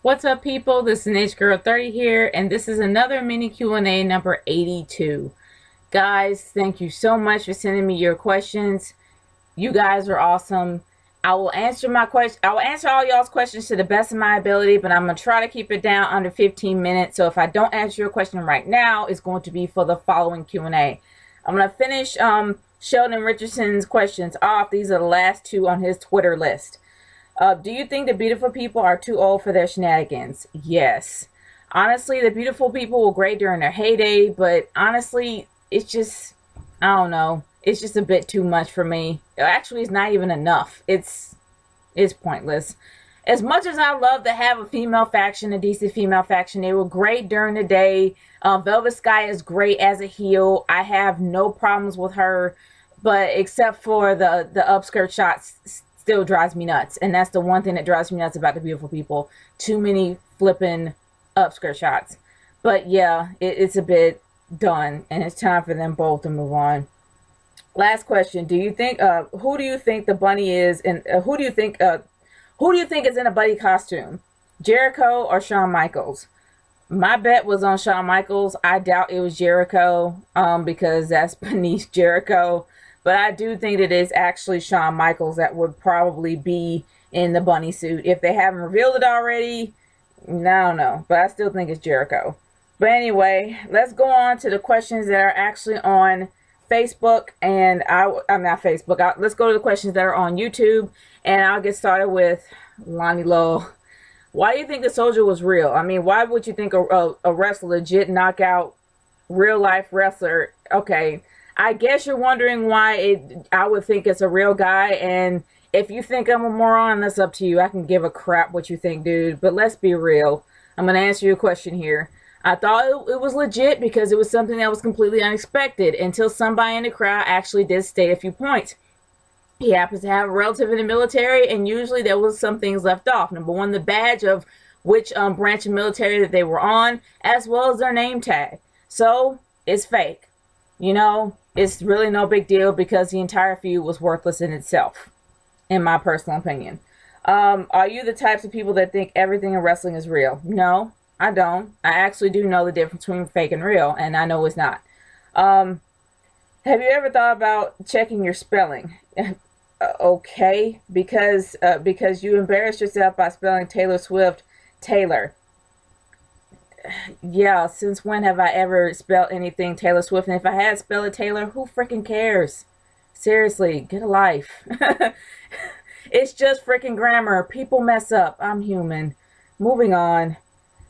What's up, people? This is Girl 30 here, and this is another mini Q&A number 82. Guys, thank you so much for sending me your questions. You guys are awesome. I will answer all y'all's questions to the best of my ability, but I'm gonna try to keep it down under 15 minutes. So if I don't answer your question right now, it's going to be for the following Q&A. I'm gonna finish Sheldon Richardson's questions off. These are the last two on his Twitter list. Do you think the beautiful people are too old for their shenanigans? Yes. Honestly, the beautiful people were great during their heyday, but honestly, it's just, I don't know. It's just a bit too much for me. Actually, it's not even enough. It's pointless. As much as I love to have a female faction, a decent female faction, they were great during the day. Velvet Sky is great as a heel. I have no problems with her, but except for the upskirt shots still drives me nuts. And that's the one thing that drives me nuts about the beautiful people. Too many flipping upskirt shots. But yeah, it's a bit done, and it's time for them both to move on. Last question: do you think who do you think the bunny is, and who do you think is in a bunny costume? Jericho or Shawn Michaels? My bet was on Shawn Michaels. I doubt it was Jericho, because that's beneath Jericho. But I do think that it's actually Shawn Michaels that would probably be in the bunny suit. If they haven't revealed it already, I don't know. But I still think it's Jericho. But anyway, let's go on to the questions that are actually on Facebook. And I'm not Facebook. Let's go to the questions that are on YouTube. And I'll get started with Lonnie Lowe. Why do you think the soldier was real? I mean, why would you think a wrestler, legit knockout, real life wrestler? Okay. I guess you're wondering why I would think it's a real guy, and if you think I'm a moron, that's up to you. I can give a crap what you think, dude, but let's be real. I'm going to answer your question here. I thought it was legit because it was something that was completely unexpected until somebody in the crowd actually did state a few points. He happens to have a relative in the military, and usually there was some things left off. Number one, the badge of which branch of military that they were on, as well as their name tag. So, it's fake. You know, it's really no big deal because the entire feud was worthless in itself, in my personal opinion. Are you the types of people that think everything in wrestling is real? No, I don't. I actually do know the difference between fake and real, and I know it's not. Have you ever thought about checking your spelling? Okay, because you embarrassed yourself by spelling Taylor Swift Taylor. Yeah, since when have I ever spelled anything Taylor Swift? And if I had spelled it Taylor, who freaking cares? Seriously, get a life. It's just freaking grammar. People mess up. I'm human. Moving on.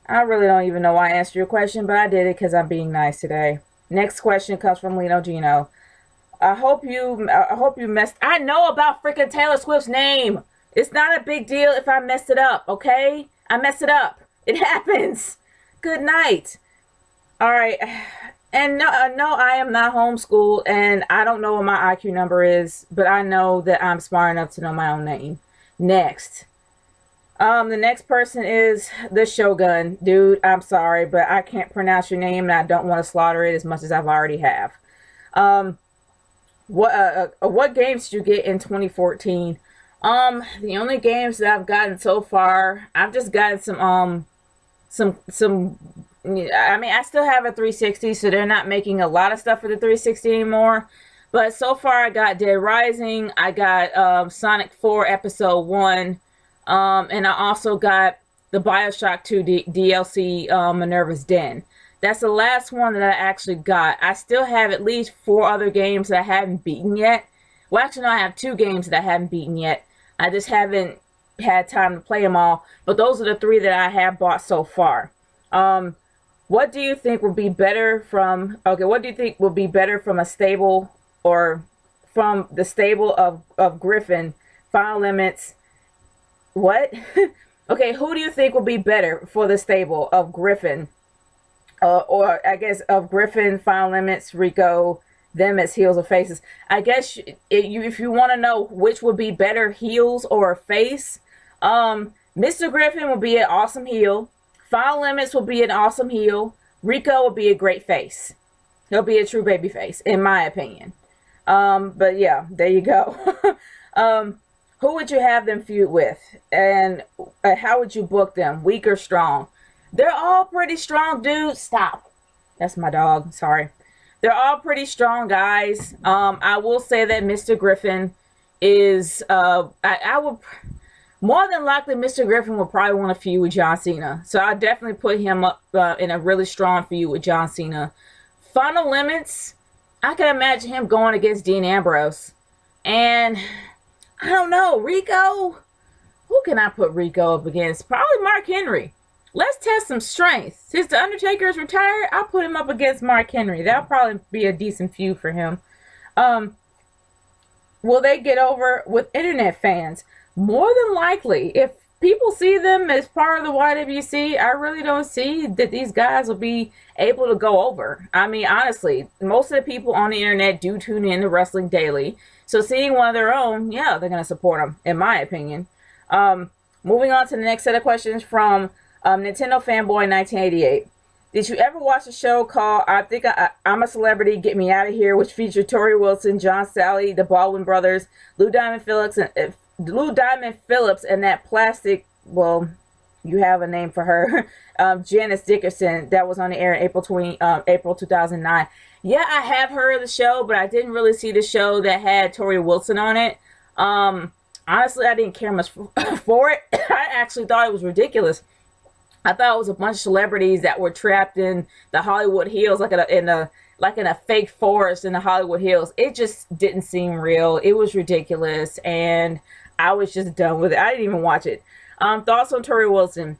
I really don't even know why I answered your question, but I did it because I'm being nice today. Next question comes from Lino Gino. I hope you messed. I know about freaking Taylor Swift's name. It's not a big deal if I messed it up, okay? I messed it up. It happens. Good night. All right. And no, I am not homeschooled, and I don't know what my IQ number is, but I know that I'm smart enough to know my own name. Next. The next person is the Shogun. Dude, I'm sorry, but I can't pronounce your name, and I don't want to slaughter it as much as I've already have. What games did you get in 2014? The only games that I've gotten so far, I've just gotten I mean, I still have a 360, so they're not making a lot of stuff for the 360 anymore. But so far, I got Dead Rising, I got Sonic 4 Episode 1, and I also got the Bioshock 2 DLC, Minerva's Den. That's the last one that I actually got. I still have at least 4 other games that I haven't beaten yet. Well, actually, no, I have 2 games that I haven't beaten yet. I just haven't had time to play them all, but those are the 3 that I have bought so far. What do you think would be better from a stable, or from the stable of Griffin, Final Limits? What? Okay, who do you think would be better for the stable of Griffin, or I guess of Griffin, Final Limits, Rico, them as heels or faces? I guess if you want to know which would be better, heels or face, Mr. Griffin will be an awesome heel. Final Limits will be an awesome heel. Rico will be a great face. He'll be a true baby face, in my opinion. But yeah, there you go. Who would you have them feud with? And how would you book them? Weak or strong? They're all pretty strong, dudes. Stop. That's my dog. Sorry. They're all pretty strong guys. I will say that Mr. Griffin is, I would, more than likely, Mr. Griffin will probably want to feud with John Cena. So I definitely put him up in a really strong feud with John Cena. Final Limits, I can imagine him going against Dean Ambrose. And I don't know, Rico? Who can I put Rico up against? Probably Mark Henry. Let's test some strength. Since The Undertaker is retired, I'll put him up against Mark Henry. That'll probably be a decent feud for him. Will they get over with internet fans? More than likely. If people see them as part of the YWC, I really don't see that these guys will be able to go over. I mean, honestly, most of the people on the internet do tune in to wrestling daily. So seeing one of their own, yeah, they're going to support them, in my opinion. Moving on to the next set of questions from Nintendo Fanboy 1988. Did you ever watch a show called I'm a Celebrity, Get Me Out of Here, which featured Tori Wilson, John Sally, the Baldwin brothers, Lou Diamond Phillips, and that plastic, well, you have a name for her, Janice Dickerson, that was on the air in April 2009. Yeah, I have heard of the show, but I didn't really see the show that had Tori Wilson on it. Honestly, I didn't care much for it. I actually thought it was ridiculous. I thought it was a bunch of celebrities that were trapped in the Hollywood Hills, like in a fake forest in the Hollywood Hills. It just didn't seem real. It was ridiculous, and I was just done with it. I didn't even watch it. Thoughts on Tori Wilson?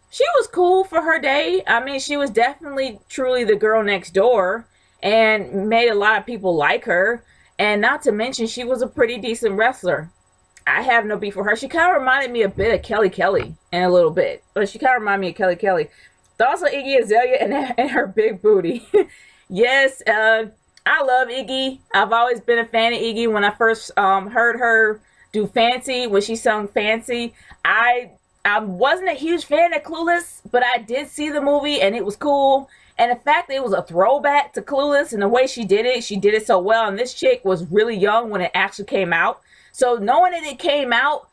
She was cool for her day. I mean, she was definitely truly the girl next door and made a lot of people like her. And not to mention, she was a pretty decent wrestler. I have no beef with her. She kind of reminded me a bit of Kelly Kelly in a little bit. But she kind of reminded me of Kelly Kelly. Thoughts on Iggy Azalea and her big booty? Yes, I love Iggy. I've always been a fan of Iggy. When I first heard her do Fancy, when she sung Fancy, I wasn't a huge fan of Clueless, but I did see the movie and it was cool. And the fact that it was a throwback to Clueless and the way she did it so well. And this chick was really young when it actually came out. So knowing that it came out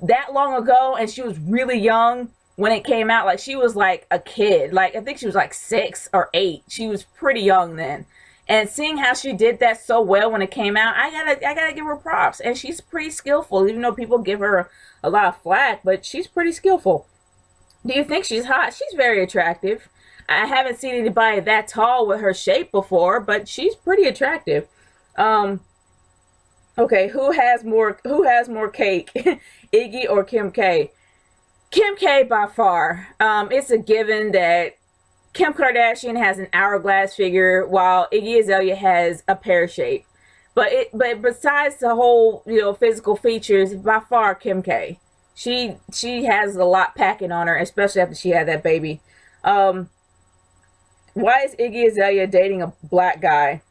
that long ago and she was really young when it came out, like she was like a kid. Like I think she was like 6 or 8. She was pretty young then. And seeing how she did that so well when it came out, I gotta give her props. And she's pretty skillful, even though people give her a lot of flack, but she's pretty skillful. Do you think she's hot? She's very attractive. I haven't seen anybody that tall with her shape before, but she's pretty attractive. Okay, who has more cake? Iggy or Kim K? Kim K by far. It's a given that Kim Kardashian has an hourglass figure while Iggy Azalea has a pear shape. But besides the whole, physical features, by far Kim K. She has a lot packing on her, especially after she had that baby. Why is Iggy Azalea dating a black guy?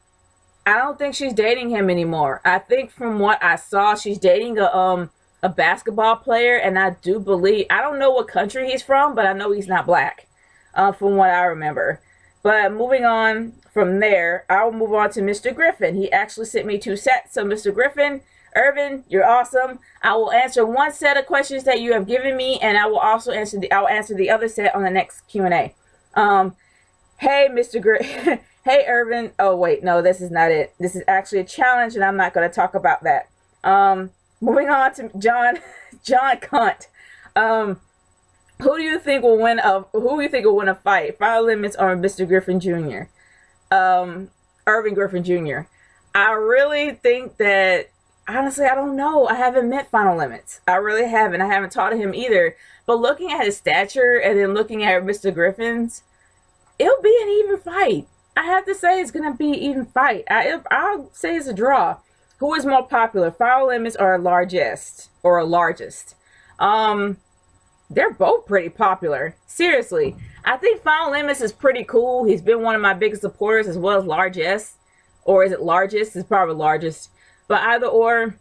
I don't think she's dating him anymore. I think from what I saw, she's dating a basketball player, and I do believe, I don't know what country he's from, but I know he's not black, from what I remember. But moving on from there, I'll move on to Mr. Griffin. He actually sent me 2 sets. So Mr. Griffin, Irvin, you're awesome. I will answer 1 set of questions that you have given me, and I will also answer the other set on the next Q&A. Hey, Mr. Griffin. Hey, Irvin. Oh, wait. No, this is not it. This is actually a challenge, and I'm not going to talk about that. Moving on to John Cunt. Who do you think will win a fight? Final Limits or Mr. Griffin Jr.? Irvin Griffin Jr. I really think that, honestly, I don't know. I haven't met Final Limits. I really haven't. I haven't talked to him either. But looking at his stature and then looking at Mr. Griffin's, it'll be an even fight. I have to say it's going to be an even fight. I'll say it's a draw. Who is more popular, Final Limits or largest? They're both pretty popular. Seriously. I think Final Limits is pretty cool. He's been one of my biggest supporters, as well as largest. Or is it largest? It's probably largest. But either or,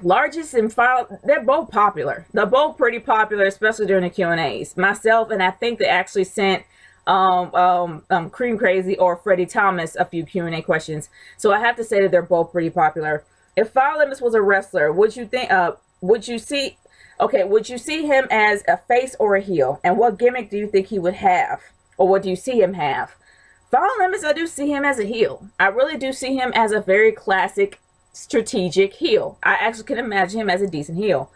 largest and Final, they're both popular. They're both pretty popular, especially during the Q&As. Myself, and I think they actually sent Cream Crazy or Freddie Thomas a few Q&A questions. So I have to say that they're both pretty popular. If Final Limits was a wrestler, would you think would you see, okay, would you see him as a face or a heel? And what gimmick do you think he would have? Or what do you see him have? Final Limits, I do see him as a heel. I really do see him as a very classic strategic heel. I actually can imagine him as a decent heel.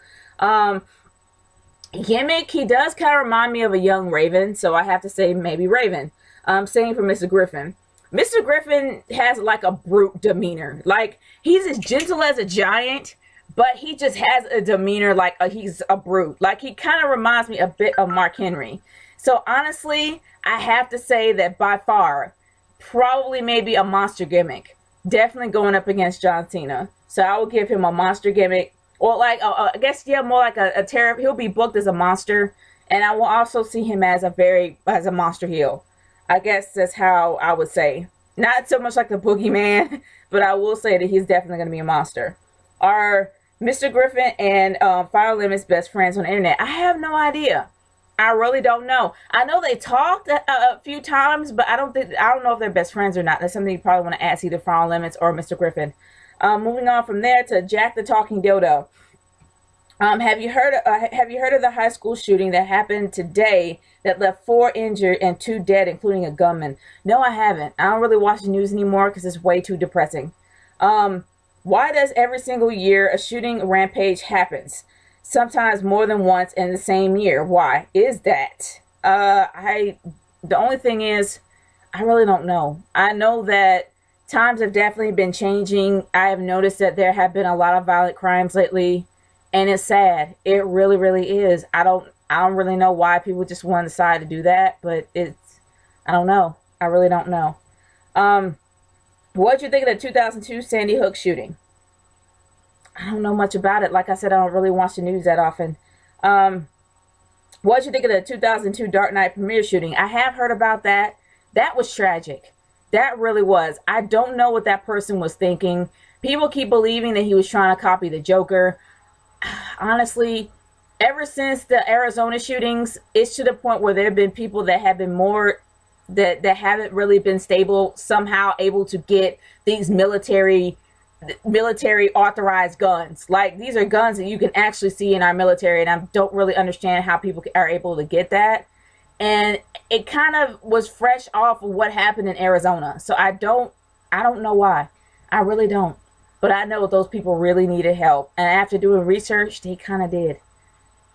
Gimmick, he does kind of remind me of a young Raven, so I have to say maybe Raven. Same for Mr. Griffin. Mr. Griffin has like a brute demeanor. Like, he's as gentle as a giant, but he just has a demeanor like he's a brute. Like, he kind of reminds me a bit of Mark Henry. So honestly, I have to say that by far, probably maybe a monster gimmick. Definitely going up against John Cena. So I will give him a monster gimmick. Or like, I guess, yeah, more like a terror. He'll be booked as a monster. And I will also see him as a monster heel. I guess that's how I would say. Not so much like the Boogeyman, but I will say that he's definitely going to be a monster. Are Mr. Griffin and Final Limits best friends on the internet? I have no idea. I really don't know. I know they talked a few times, but I don't know if they're best friends or not. That's something you probably want to ask either Final Limits or Mr. Griffin. Moving on from there to Jack the Talking Dildo. Have you heard of the high school shooting that happened today that left 4 injured and 2 dead, including a gunman? No, I haven't. I don't really watch the news anymore because it's way too depressing. Why does every single year a shooting rampage happens? Sometimes more than once in the same year. Why is that? The only thing is, I really don't know. I know that times have definitely been changing. I have noticed that there have been a lot of violent crimes lately, and it's sad. It really, really is. I don't really know why people just want to decide to do that, but I don't know. I really don't know. What do you think of the 2002 Sandy Hook shooting? I don't know much about it. Like I said, I don't really watch the news that often. What do you think of the 2002 Dark Knight premiere shooting? I have heard about that. That was tragic. That really was. I don't know what that person was thinking. People keep believing that he was trying to copy the Joker. Honestly, ever since the Arizona shootings, it's to the point where there have been people that have been more, that haven't really been stable, somehow able to get these military authorized guns. Like, these are guns that you can actually see in our military, and I don't really understand how people are able to get that. And it kind of was fresh off of what happened in Arizona. So I don't know why. I really don't. But I know those people really needed help. And after doing research, they kind of did.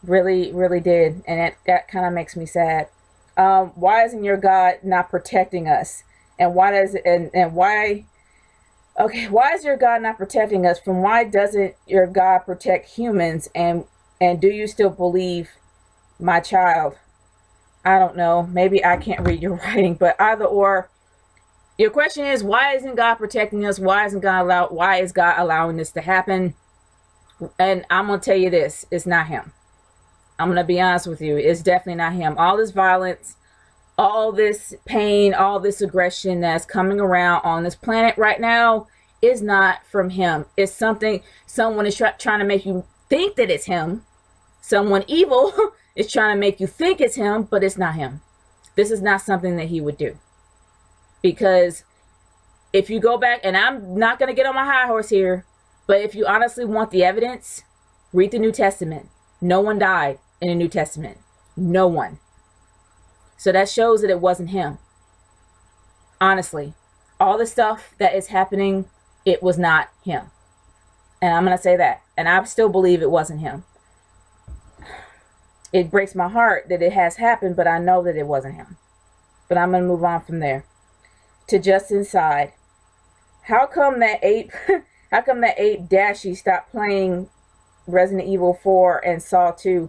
Really, really did. And that kind of makes me sad. Why isn't your God not protecting us? And why does why is your God not protecting us? From why doesn't your God protect humans? And do you still believe, my child? I don't know. Maybe I can't read your writing, but either or. Your question is, why isn't God protecting us? Why is God allowing this to happen? And I'm going to tell you this, it's not him. I'm going to be honest with you. It's definitely not him. All this violence, all this pain, all this aggression that's coming around on this planet right now is not from him. It's something, someone is trying to make you think that it's him. Someone evil is trying to make you think it's him, but it's not him. This is not something that he would do. Because if you go back, and I'm not going to get on my high horse here, but if you honestly want the evidence, read the New Testament. No one died in the New Testament. No one. So that shows that it wasn't him. Honestly, all the stuff that is happening, it was not him. And I'm going to say that. And I still believe it wasn't him. It breaks my heart that it has happened, but I know that it wasn't him. But I'm going to move on from there. To Just Inside. How come that ape Dashy stopped playing Resident Evil 4 and Saw 2?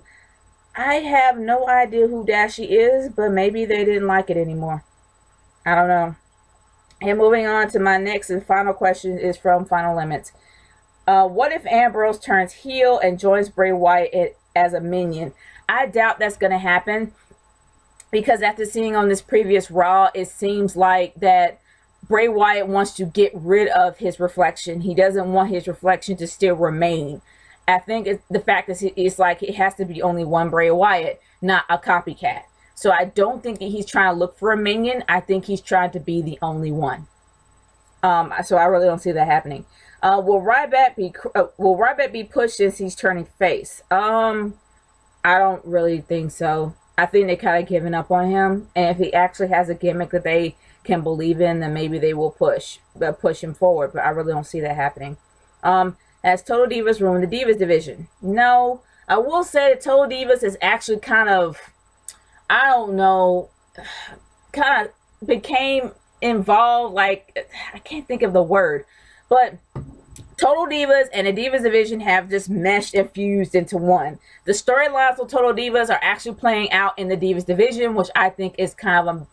I have no idea who Dashy is, but maybe they didn't like it anymore. I don't know. And moving on to my next and final question is from Final Limits. What if Ambrose turns heel and joins Bray Wyatt as a minion? I doubt that's going to happen. Because after seeing on this previous Raw, it seems like that Bray Wyatt wants to get rid of his reflection. He doesn't want his reflection to still remain. I think the fact is it's like it has to be only one Bray Wyatt, not a copycat. So I don't think that he's trying to look for a minion. I think he's trying to be the only one. So I really don't see that happening. Will Ryback be pushed since he's turning face? I don't really think so. I think they kind of given up on him, and if he actually has a gimmick that they can believe in, then maybe they will push him forward. But I really don't see that happening. Has Total Divas ruined the Divas division? No. I will say that Total Divas is actually kind of, I don't know, kind of became involved. Like, I can't think of the word, but Total Divas and the Divas division have just meshed and fused into one. The storylines of Total Divas are actually playing out in the Divas division, which I think is kind of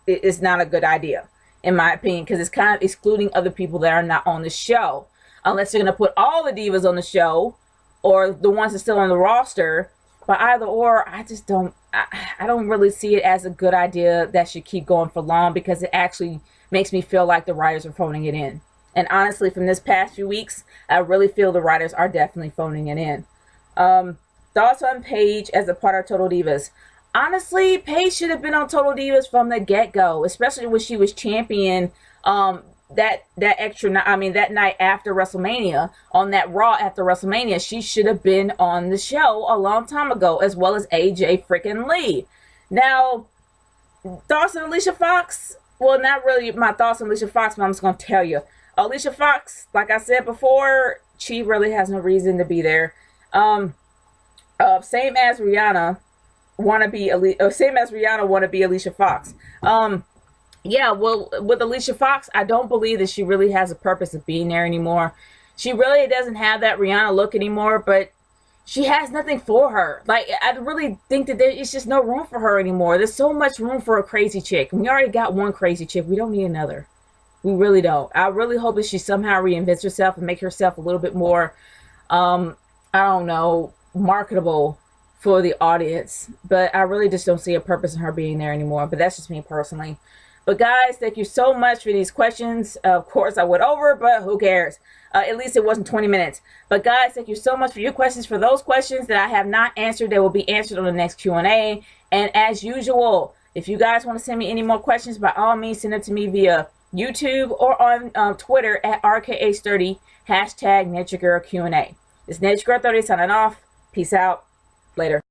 it's not a good idea, in my opinion, because it's kind of excluding other people that are not on the show. Unless they're going to put all the divas on the show, or the ones that are still on the roster. But either or, I just don't, I don't really see it as a good idea that should keep going for long, because it actually makes me feel like the writers are phoning it in. And honestly, from this past few weeks, I really feel the writers are definitely phoning it in. Thoughts on Paige as a part of Total Divas? Honestly, Paige should have been on Total Divas from the get-go, especially when she was champion that night after WrestleMania, on that Raw after WrestleMania. She should have been on the show a long time ago, as well as AJ freaking Lee. Now, thoughts on Alicia Fox? Well, not really my thoughts on Alicia Fox, but I'm just going to tell you. Alicia Fox, like I said before, she really has no reason to be there. Same as Rihanna wanna be Alicia Fox. Yeah, well, with Alicia Fox, I don't believe that she really has a purpose of being there anymore. She really doesn't have that Rihanna look anymore, but she has nothing for her. Like, I really think that there's just no room for her anymore. There's so much room for a crazy chick. We already got one crazy chick. We don't need another. We really don't. I really hope that she somehow reinvents herself and make herself a little bit more, I don't know, marketable for the audience. But I really just don't see a purpose in her being there anymore. But that's just me personally. But guys, thank you so much for these questions. Of course, I went over, but who cares? At least it wasn't 20 minutes. But guys, thank you so much for your questions. For those questions that I have not answered, they will be answered on the next Q&A. And as usual, if you guys want to send me any more questions, by all means, send it to me via YouTube or on Twitter at RKH30, hashtag NatureGirl Q&A. It's NatureGirl30 signing off. Peace out. Later.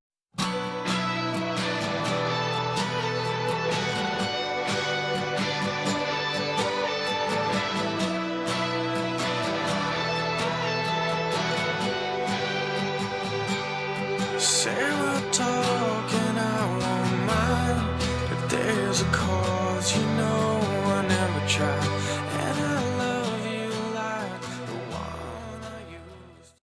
Say we're talking, I won't mind. If there's a cause, you know